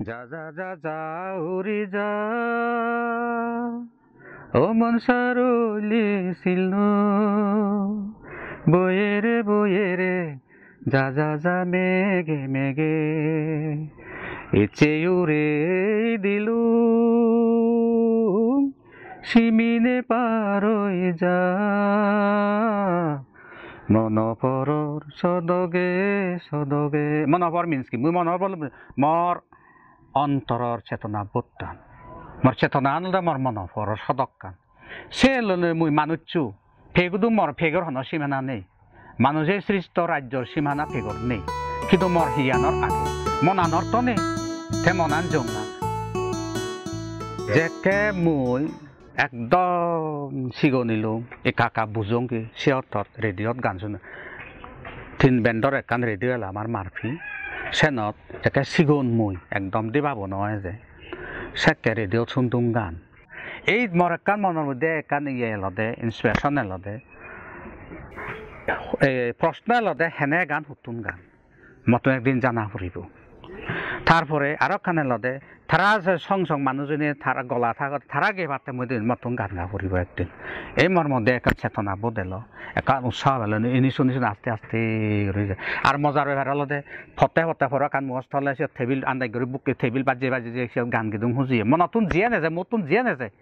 যা যা যা যা উৰি যা ও মন সারলি সিলনু বয়ে রে যা যা যা মেঘে মেঘে ইচ্ছে উড়ে দিলু সিমিনে পারই যা মনপৰৰ সদগে সদগে মনপৰ মিন্স কি মোৰ মনপৰ মোৰ অন্তৰৰ চেতনা বোধটান মোৰ চেতনা আনন্দ মোৰ মনপৰৰ সদকান চেলনে মই মানুচু ফেগুদু মোৰ ফেগৰ হন সীমানা নেই মানুহে সৃষ্ট ৰাজ্যৰ সীমানা ফেগৰ নেই কিন্তু মোৰ হিয়ানৰ আগে মনানৰ তনে তে মনান জংনা যেকে মই একদম সিগনিলো একাকা বুজংগে সিহঁতত ৰেডিঅ'ত গান শুনে তিন বেণ্ডৰ একান ৰেডিঅ' এলা আমাৰ মাৰফি চেনত একে সিগন মই একদম দিবাব নহয় যে সেকে ৰেডিঅ'ত শুনতুং গান এই মোৰ একান মনৰ মধ্যে একান ইয়ে এলদে ইনস্পিৰেশ্যন এলদে প্রশ্ন এলদে হেনে গান হুতুন গান মতো একদিন জানা ফুরিব তারপরে আরো কানে লদে তারা সং সং মানুষজনে তারা গলা থাকত তারা গে পাতে মধ্যে মতন গান গা ফুরিব একদিন এই মোর মধ্যে একটা চেতনা বোধ এলো একটা উৎসাহ এলো এনি শুনি আস্তে আস্তে রয়ে যায় আর মজার ব্যাপার হলদে ফতে ফতে ফর কান মস্ত হলে সে টেবিল আন্দাই করে বুকে টেবিল বাজে বাজে যে সে গান গিদুম হুজিয়ে মনতুন জিয়া নেযায় মতুন জিয়া নেযায়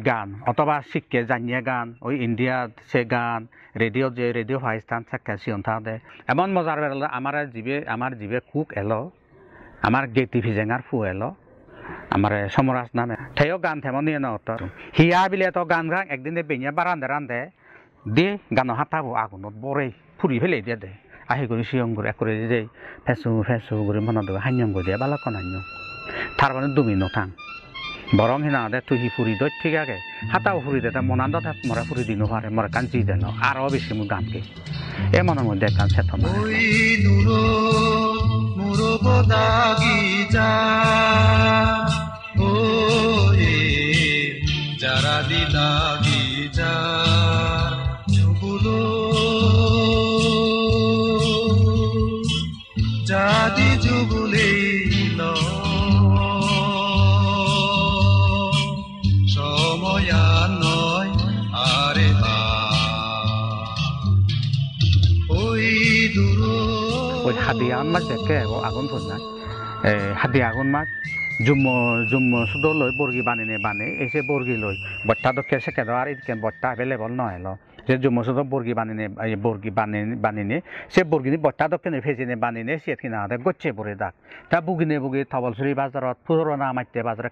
গান অথবা শিখকে জানিয়ে গান ওই ইন্ডিয়াত সে গান রেডিও যে রেডিও পাকিস্তান থাকে সিয়ন্থা দে এমন মজার বেড়াল আমার জিবে কুক এলো আমার গেতি ভিজেঙার ফু এলো আমার সমরাজ নামে থেও গান থেমন নিয়ে নতো হিয়া বিলে তো গান গান একদিনে বেñা বারান্দে রান্দে দিয়ে গান হাতাবো আগুনত বরেই ফুরি ফেলে দিয়ে দে আহি করে সিয়ং করে করে যে ফেসু ফেসু করে মনে দেবে হাইয়ং করে বালাকন হাইয়ং তার মানে দুমি নথাং বরং হিনা দে তুই ফুরি দই ঠিক আগে হাতাও ফুরি দে মনান্দ থাক মরা ফুরি দিন পারে মরা কান জি দেন আরো বেশি মু গানকে এ মনের মধ্যে গান চেতনা যারা দিলাগি যা যুগুলো জাদি যুগুলে হাদিয়ান মাছ দেখে আগুন ফুরনায় হাদি আগুন মাছ জুম্ম শুধু লই বর্গি বানে এসে বর্গি লই বট্টা দক্ষে সে কেন আর এদিকে বট্টা অ্যাভেলেবল নয় লো যে জুম্ম শুধু বর্গি বানিনে সে বর্গিনি বট্টা দক্ষে ফেজিনে বানিনে সে কিনা গচ্ছে পরে দাগ তা বুগিনে থবলছড়ি বাজারত পুরোনা মাইতে বাজারে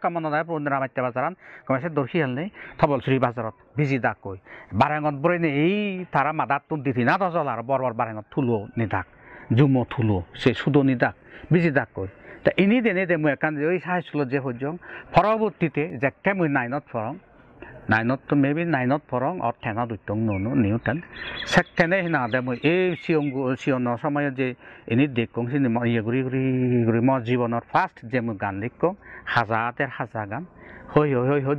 কামনা নাই পুরোনা মাইতে বাজারান কমাইছে দর্শি হেল নেই থবলছড়ি বাজারত বিজি দাগ কই বারেঙত বরে নে এই তারা মাদাত তুন দিতি না দজল আর বড় বারেঙত থুলো নিদাক জুমো থুলো সে সুদো নিদাক বিজি দাগ কই তা ইনি দেনে দে মই একান যে ওই সাহায্য যে হজং পরবর্তীতে যেকে মই নাইনত ফরং নাইনত তো মেবি নাইনত ফরং আর ঠেঙা দুইটং নুনো নিউটন সেকেনে হিনা দে মই এই সিয়নৰ সময় যে ইনি দেখং সিনি ইয়ে গুৰি মই জীৱনৰ ফার্স্ট যে মই গান লিখং হাজাতের হাজা গান হই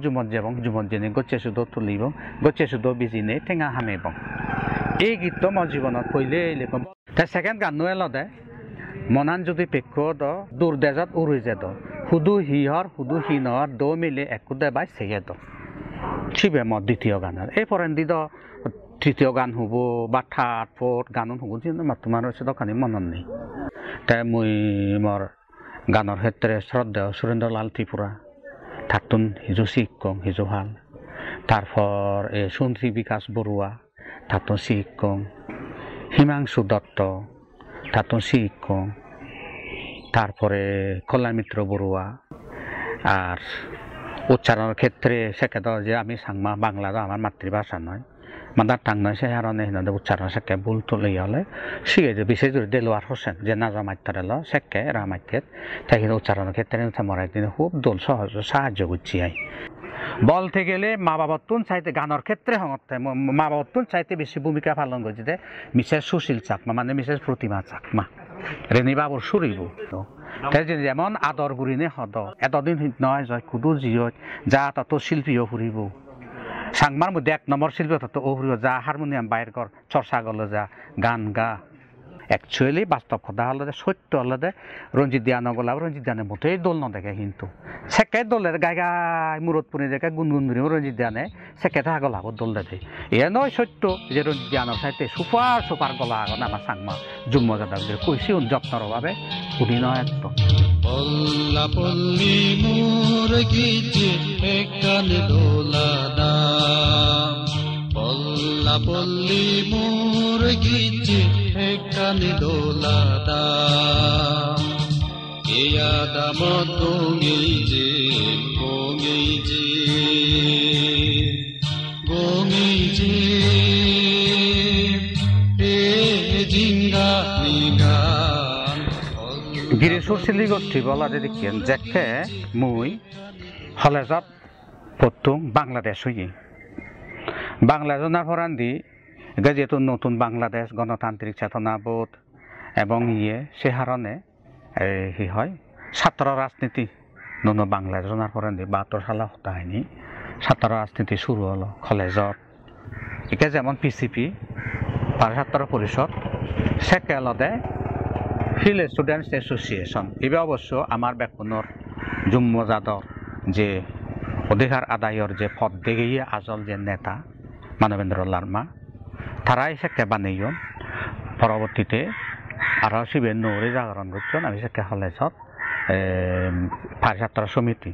জুমত যাবং জুমত যেনে গচ্ছে সুদো তুলিব গচ্ছে সুদো বিজিনে ঠেঙা হামেবং এই গীতটো মই জীৱনত পहिले লিখম তা সেকেন্ড গান নোয়েল দে মনান যদি পেক্ষ দ দূর দেজত উড়ি যেত হুদু হিনর দো মিলে একুদে বাই সেয়ে দ ছিবে মত দ্বিতীয় গানের এই পরেন্দি দ তৃতীয় গান হব বা থার্ড ফোর্থ গানত হব তোমার হচ্ছে দোকানি মনত নেই তাই মই মোর গানের ক্ষেত্রে শ্রদ্ধেয় সুরেন্দ্রলাল ত্রিপুরা থাকুন হিজু শিক্ষক হিজু ভাল তারপর সুন্ত্রী বিকাশ বড়ুয়া থাকুন শিক্ষক হিমাংশু দত্ত থাকুন শিক্ষক তারপরে কল্যাণ মিত্র বড়ুয়া আর উচ্চারণের ক্ষেত্রে সেক্ষেত্রে যে আমি সাংমা বাংলা তো আমার মাতৃভাষা নয় মাদার টাং নয় সে কারণে উচ্চারণ সেকে ভুল তুলে হলে শিখে যে বিশেষ করে দেলোয়ার হোসেন যে নাজা মাত্তার এলো সেকে রামাইতের তাই কিন্তু উচ্চারণের ক্ষেত্রে মরা একদিন খুব দোল সহজ সাহায্য করছি আই বলতে গেলে মা বাবাতুন চাইতে গানের ক্ষেত্রে হতে মা বাবাতুন চাইতে বেশি ভূমিকা পালন করছে যে মিসেস সুশীল চাকমা মানে মিসেস প্রতিমা চাকমা রেনি বাবুর সুরিব তাই যেমন আদর গুরিনে হদ এতদিন নয় জয় কুদু জিয় যা তত শিল্পীও ফুরিব সাংমার মধ্যে এক নম্বর শিল্পী তত ও ফুরিব যা হারমোনিয়াম বাইর কর চর্চা গলে যা গান গা একচুয়ালি বাস্তব কথা হলে সত্য হলে রঞ্জিত দিয়া নগলা রঞ্জিত দিয়ানে মোটেই দোল নদেখে কিন্তু সেকে দলের গাই গাই মুরত পুনি দেখে গুনগুন ধরে রঞ্জিত দিয়ানে সেকে থাকা গলা দোল দেখে এ নয় সত্য যে রঞ্জিত দিয়ানোর সাইতে সুপার সুপার গলা আগন আমার সাংমা জুম্ম জাদা কইছি যত্নর ভাবে উনি নয় একদম পল্লা পল্লী মোর গীতে এককালে দোলা দাম পল্লা পল্লী মোর গীতে এককালে দোলা দাম এয়া দামত গঙেইজে গঙেইজে গঙেইজে এ জিঙ্গা লিঙ্গা গিরিশুর শিলি গোষ্ঠী বলা দেখিয়েন যেকে মুই হলেজত পড়তুম বাংলাদেশ হইয়ে বাংলাদেশনার ফরান্দি যেহেতু নতুন বাংলাদেশ গণতান্ত্রিক চেতনাবোধ এবং সে হারণে হি হয় ছাত্র রাজনীতি নতুন বাংলাদেশনার ফরান্দি 72 সালে হতা হয়নি ছাত্র রাজনীতি শুরু হলো কলেজত একে যেমন পিসিপি ছাত্র পরিষদ সেকেলদে হিল স্টুডেন্টস অ্যাসোসিয়েশন এবার অবশ্য আমার বেকুনোর জুম্ম জাদর যে অধিকার আদায়ের যে পদ দেখিয়ে আজল যে নেতা মানবেন্দ্র লার্মা তারাই সেকে বানিয়ে পরবর্তীতে আরও শিবে নৌরে জাগরণ করছেন আমি সেকে হলেছত ছাত্র সমিতি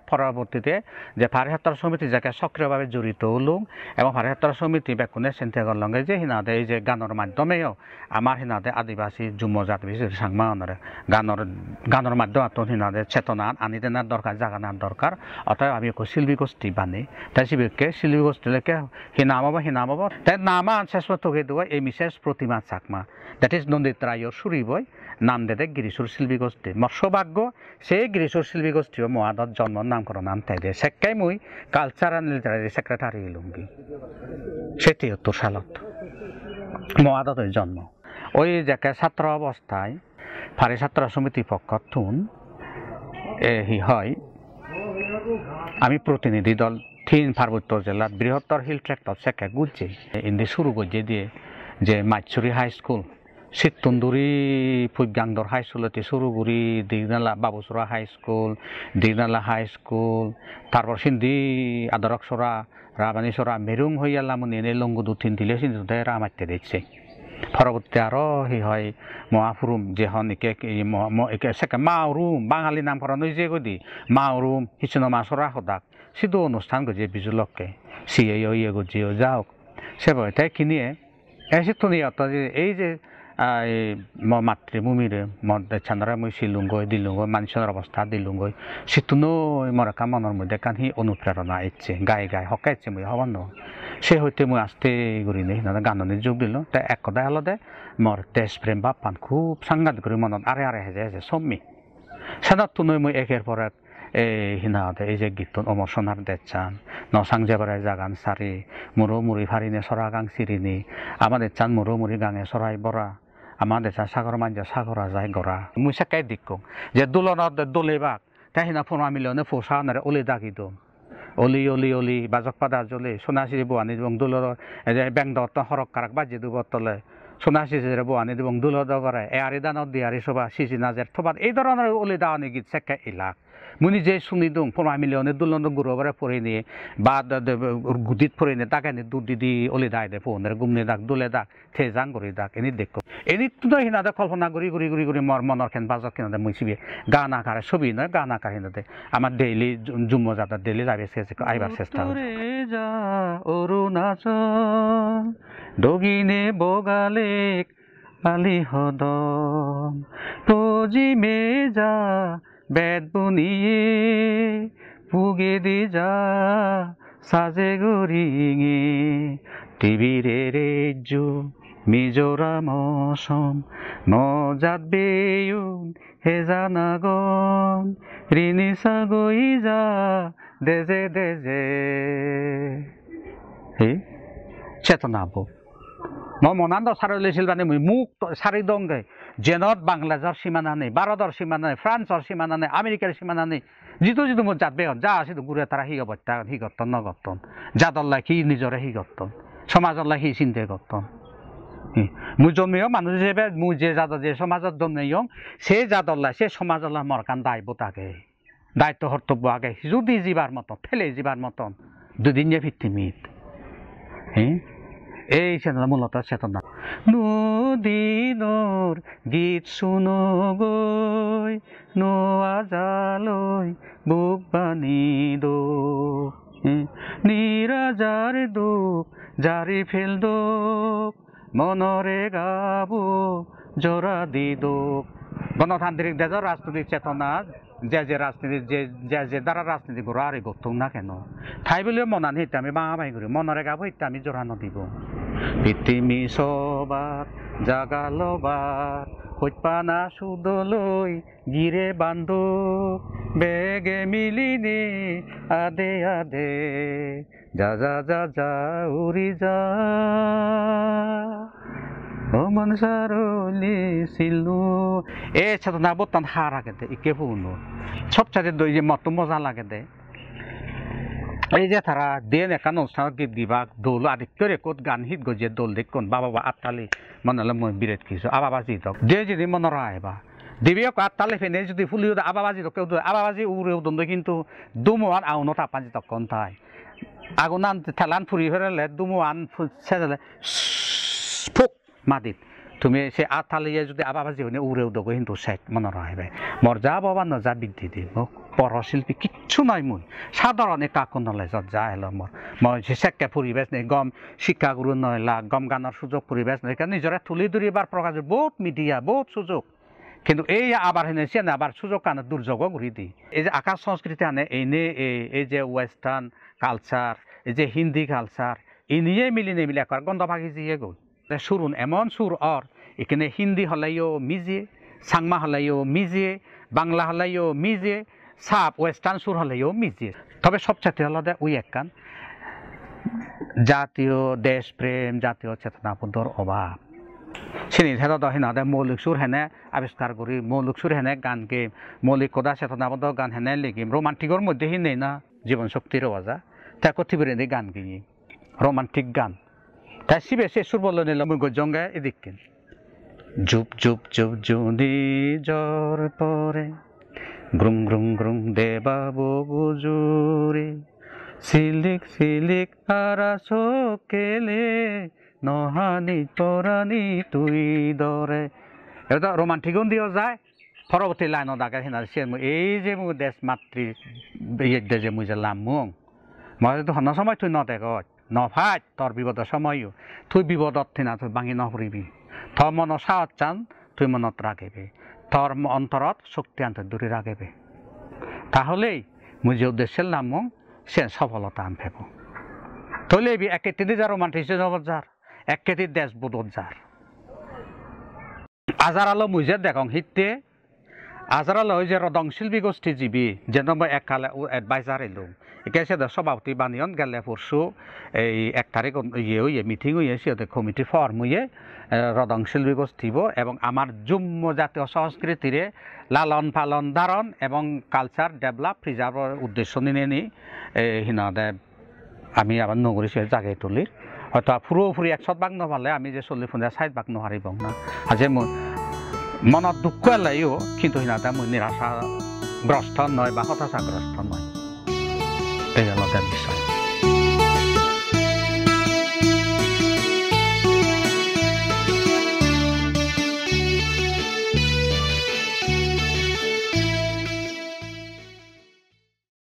পরবর্তীতে যে ছাত্র সমিতি যাকে সক্রিয়ভাবে জড়িত হলুম এবং ছাত্র সমিতি বেকুনে চিন্তা করলাম যে হিনাদে এই যে গানের মাধ্যমেও আমার হিনাদে আদিবাসী যুম্ম জাতি সাংমা গানের মাধ্যমে হিনাদে চেতনা আনি দেনার দরকার জাগানার দরকার অতএব আমি শিল্পী গোষ্ঠী বানি তাই শিবিরকে শিল্পী গোষ্ঠীকে হিনামাবো তাই নামা শেষ তোকে দেওয়া এই বিশেষ প্রতিমা চাকমা দ্যাট ইজ নন্দিত রায়র সুরিবই নাম দেদে গিরিশুর শিল্পী গোষ্ঠী মোর সৌভাগ্য সেই গিরিশুর শিল্পী গোষ্ঠীও মহাদত জন্ম নামকরণ নাম তাই দিয়ে সেকাই মুই কালচারাল লিটারারি সেক্রেটারি লুঙ্গি সেটি 73 সালত মহাদতের জন্ম ওই যাকে ছাত্র অবস্থায় ফারি ছাত্র সমিতি পক্ষ থুন হি হয় আমি প্রতিনিধি দল 3 পার্বত্য জেলার বৃহত্তর হিল ট্র্যাক্টর সেকে গুজে ইন্দি শুরু গজিয়ে দিয়ে যে মাইচুরি হাই স্কুল সিত্তুন্দুরি ফুগাংদর হাই স্কুলতে শুরুগুড়ি দিগনালা বাবুসরা হাই স্কুল দিগনালা হাই স্কুল তারপর সিন্ধি আদরকসরা রাবানিসরা মেরুং হইয়ালামনি এনে লঙ্গু 2-3 দিলে সিন্ধুতে রামাইতে দিচ্ছে পরবর্তীতে আরও হি হয় মহাফুরুম যে হন একে সেকে মাউরুম বাঙালি নামকরণ যে গদি মাউরুম হিচন মাসরা হদাক সিধু অনুষ্ঠান গজিয়ে বিজুলককে সিয়ে ইয়ে গজিয়ে যাওক সেভাবে তাই কিনিয়ে এসে তো এই যে মাতৃভূমিরে মধ্যারে মই শিলুঙ্গই দিলুঙ্গই মানুষের অবস্থা দিলুঙ্গই সিতুনো মরকা মনের মধ্যে কান হি অনুপ্রেরণা ইচ্ছে গায়ে গায়ে হকাইছে মই হবার ন সে হইতে মই আসতে ঘুরি নেই গাননি যোগ দিল তাই এক কথায় আলাদা মর দেশ প্রেম বাপান খুব সাংঘাতিক করে মনত আরে আরে হেজে হেজে সমি সেনার তুনই মই একের পর এক হিনাতে এই যে গীত অমর সোনার দেচান নসাং জেবারে জাগান সারি মুরো মুড়ি ফারিনে সরা গাং সিরিনি আমাদের চান মুরো মুড়ি গাঙে সরাই বরা আমাদের চান সাগর মাঞ্জা সাগরা যায় গড়া মুই সেকাই দিকো যে দুলনত দলে বাক তাই হিনা ফোন মিলনে ফোসা নারে ওলে দাগি দম অলি অলি অলি বাজক পাদা জ্বলে সোনাশি বুয়ানি এবং দুলর ব্যাং দত্ত হরক কারাক বাজি দুব তলে সোনাশি বুয়ানি এবং দুলর দগরে এ আরি দানত দিয়ারি সবা সিজি নাজের থবাত এই ধরনের ওলে দাওয়ানি গীত সেকা ইলাক মুনি যে শুনি দং ফোনা মিলিয়নে দুলন গুরুবারে পরে নিয়ে বা গুদিত পরে নিয়ে তাকে দুধ দিদি ওলি দায় দে ফোনের গুমনি দাগ দুলে দাগ থে জাং করি দাগ এনি দেখো এনি তো হিনাদে কল্পনা করি ঘুরি ঘুরি ঘুরি মর মনের খেন বাজক কিনাদে মুছিবি গান আকারে ছবি নয় গান আকার হিনাদে আমার ডেইলি জুম্ম যাতা ডেইলি যাবে আইবার চেষ্টা যা অরুণাচল দগিনে বগালেক আলি হদম পজিমে যা বেদ বুনিয়ে পুগে দি যা সাজে গরিঙে টিভিরে রেজু মিজোরাম অসম মজাত বেয়ুন হেজানাগন ঋণী সাগই যা দেজে দেজে চেতনাবোধ মনান্দ সারি লৈছিল মানে মুখ সারি দংগে জেনত বাংলাদেশৰ সীমানা নেই ভাৰতৰ সীমানা নেই ফ্ৰান্সৰ সীমানা নেই আমেৰিকাৰ সীমানা নেই যিটো যিটো মোৰ জাত বেহন যা আছে গুৰে তাৰা সি অৱত্যা সি গঠন নগঠন জাতল্লাই সি নিজৰে সি গঠন সমাজল্লাই সি চিন্তা গঠন মুই জন্মেও মানুষ হিসেবে মুই যে জাত যে সমাজত জন্মেও সেই জাতল্লা সে সমাজল্লা মরকান দায়িত্ব থাকে দায়িত্ব কর্তব্য আগে যদি জীবার মতন ঠেলে জীবার মতন দুদিন যে ভিত্তিমিত এই চেতনা মূলত চেতনা নদীনোর গীত শুনো গৈ নোয়া জালৈ বুক বানি দো নিৰাজাৰ দুখ জাৰি ফেল দোক মনৰে গাব জোৰা দি দোক গণতান্ত্রিক দেশের রাজনৈতিক চেতনা যে রাজনীতি যে দ্বারা রাজনীতি করো আর গতুক না কেন ঠাই বলে মনান হিতে আমি বাঙা বাই করি মনরে গাব হিতে আমি জোরানো দিব পৃথিবী সবার জাগালবার হইপানা সুদলৈ গিরে বান্ধব বেগে মিলিনে আদে আদে যা যা যা যা উড়ি যা ও মনসারলি সিলু এ চেতনা বর্তমান হার আগে দে ইকে পুনো সবচাইতে দই যে মত মজা লাগে দে এই যে তারা দেন একান অনুষ্ঠান গীত দিবাক দোল আদিত্য রেকর্ড গান হিট গজে দোল দেখুন বাবা আটতালি মনে হলে মই বিরেট কিছু আবাবাজি তক দে যদি মনরা আইবা দিবি আটতালি ফেনে যদি ফুলিও আবাবাজি তক আবাবাজি উড়ে উদন্দ কিন্তু দুমোয়ান আউনো তাপাজি তখন তাই আগুনান ঠেলান ফুরি ফেরালে দুমোয়ান সেজালে ফুক মাদিত তুমি সে আটতালিয়ে যদি আবাবাজি হইনে উড়ে উদক কিন্তু সেট মনরা আইবে মর্যা বাবা নজা বৃদ্ধি দিব পরশিল্পী কিচ্ছু নাই মই সাধারণ একটা আকন্দলে যা এলো মই সেকে পরিবেশ নেই গম শিক্ষাগুরু নয়লা গম গানের সুযোগ পরিবেশ নেই নিজরে তুলি ধরিবার প্রকাশ বহুত মিডিয়া বহুত সুযোগ কিন্তু এই আবার হেনেছে না আবার সুযোগ কানে দুর্যোগ ঘুরি দি এই যে আকাশ সংস্কৃতি আনে এনে এই যে ওয়েস্টার্ন কালচার এই যে হিন্দি কালচার এই নিয়ে মিলে একবার গন্ধ ভাগি দিয়ে গল সুরুন এমন সুর অর এখানে হিন্দি হলাইও মিজে সাংমা হলাইও মিজে বাংলা হলাইও মিজে সাপ ওয়েস্টার্ন সুর হলেও মিজিয়ে তবে সবচেয়ে আলাদা ওই একখান জাতীয় দেশপ্রেম জাতীয় চেতনাবোধর অভাব সিনি হেনাদে মৌলিক সুর হেনে আবিষ্কার করি মৌলিক সুর হেনে গান গেম মৌলিক কদা চেতনাবোধ গান হেনে লিখিম রোমান্টিকর মধ্যে নেই না জীবন শক্তির ওয়াজা তাই কথিবরে গান গিয়ে রোমান্টিক গান তাই শিবে সে সুর বলে নিল মুই গজঙ্গে এদিক জুপ জুপ জুপ জুদি জ্বর পরে গ্রুং গ্রুং গ্রুং দেবা বগুজুরে সিলিক সিলিক আরা কেলে নহানি তরানি তুই দরে এটা রোমান্টিক দিও যায় পরবর্তী লাইনত আগে হিনা সে এই যে মোৰ দেশ মাতৃ ইয়ে যে মুই যে লাম মুং মই তো হন সময় তুই নদেক নফাই তোর বিপদের সময়ও তুই বিপদত থিনা তুই ভাঙি নপরিবি তোর মন সাহস চান তুই মনত রাখিবি তোর অন্তরত শক্তি আনতে দূরে রাখবে তাহলেই মুই যে উদ্দেশ্যের নাম সে সফলতা আনফেব তৈলে এক কেটি যা রোমান্টিসে জগৎ যার এক কেটি দেশ বোধত যার আজার আলো মুই যে দেখং হিতে আজার আলো যে রদং শিল্পী গোষ্ঠী জীবী যেন মই এককালে এডভাইজার এলো একে সে সভাপতি বানিয়ন গেলে পরশু এই 1 তারিখ ইয়ে মিটিং হয়ে সিহঁতে কমিটি ফর্ম হয়ে রদং শিল্পী গোষ্ঠীব এবং আমার যুগ্ম জাতীয় সংস্কৃতিরে লালন পালন ধারণ এবং কালচার ডেভেলপ প্রিজার্ভের উদ্দেশ্য নিয়ে নি হিনাদে আমি আবার নগরী সে জাগে তুলির হয়তো পুরোপুরি 100% নহলে আমি যে 40 60% নোৱাৰিব না আজি মনত দুঃখ এলাইও কিন্তু হিনাদে মই নিরাশাগ্রস্ত নয় বা হতাশাগ্রস্ত নয় এই হলো বিষয়